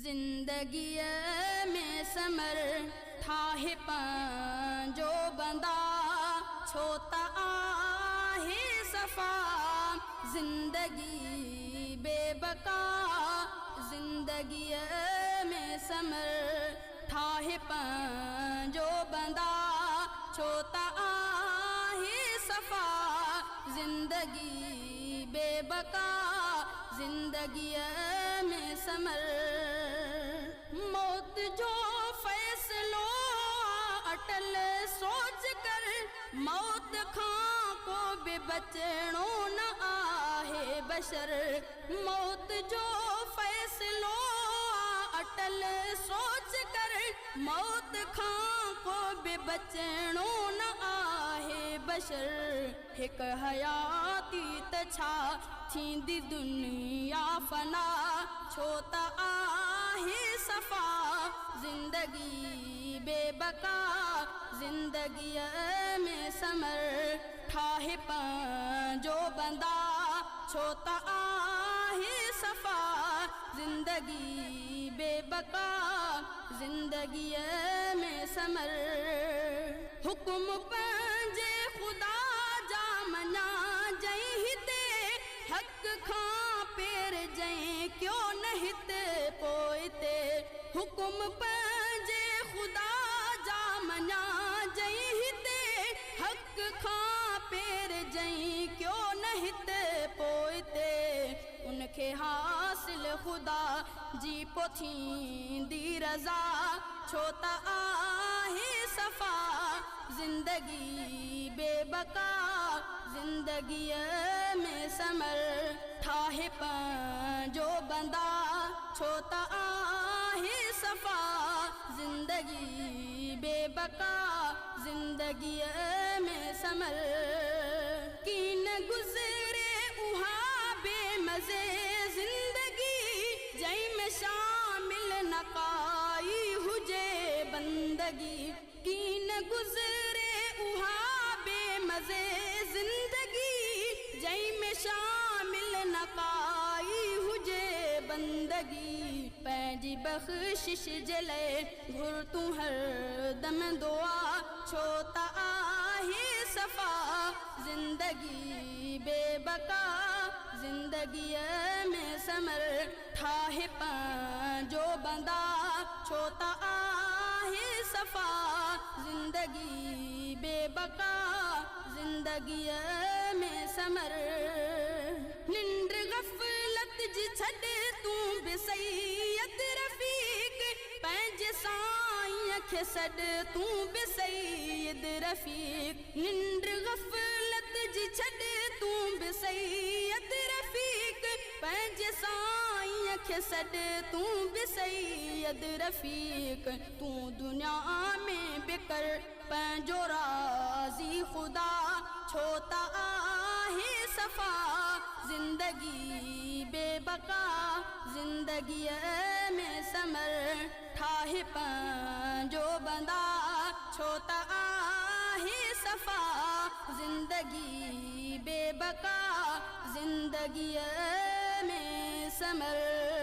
जिंदगी में समर ठाहे पंजो बंदा छोता आहे सफ़ा जिंदगी बेबका जिंदगी में समर ठाहे पंजो बंदा छोता आहे सफ़ा जिंदगी बेबका जिंदगी में समर मौत जो फैसलो अटल सोच कर मौत खां को भी बचणो न आहे बशर मौत जो फैसलो अटल सोच कर मौत खां को भी बचणो न आहे बशर हिक हयाती त छा थींदी दुनिया फना छो त आहे सफ़ा जिंदगी बेबका जिंदगी में समर ठाहे पंजो बंदा छो त आहे सफ़ा जिंदगी बेबका जिंदगी में समर हुक्म पंहिंजे ख़ुदा जा मना जई हिते हक़ खां पेर जई क्यों न हिते पोइते हुक्म पंहिंजे ख़ुदा जा मना जई हिते हक़ खां पेर जई क्यों न हिते पोइते उनखे हासिल ख़ुदा जी पो थींदी रज़ा छो त आहे सफ़ा जिंदगी बेबका जिंदगी में समर ठाहे पंजो बंदा छो त आहे सफ़ा जिंदगी बेबका जिंदगी में समर कीन गुज़रे उहा बेमज़े जिंदगी जंहिं में शामिल न काई हुजे बंदगी कीन गुज़रे उहा बेमज़े जिंदगी जंहिं में शामिल न काई हुजे बंदगी पंहिंजी बख़्शिश जे लाइ घुर तूं हर दम दुआ छो त आहे सफ़ा जिंदगी बेबका जिंदगी में समर ठाहे पंजो बंदा छो त आहे सफ़ा जिंदगी बेबका जिंदगी में समर निंड गफ़लत जी छॾ तूं बि सैयद रफ़ीक पंहिंजे साईं खे सॾ तूं बि सैयद रफ़ीक निंड गफ़लत जी छॾ तूं बि सैयद रफ़ीक पंहिंजे साईं खे सॾ तूं बि सैयद रफ़ीक तूं दुनिया में बिकर पंहिंजो राज़ी ख़ुदा छो त आहे सफ़ा जिंदगी बेबका जिंदगी में समर ठाहे पंजो बंदा छो त आहे सफ़ा जिंदगी बेबका जिंदगी में समर।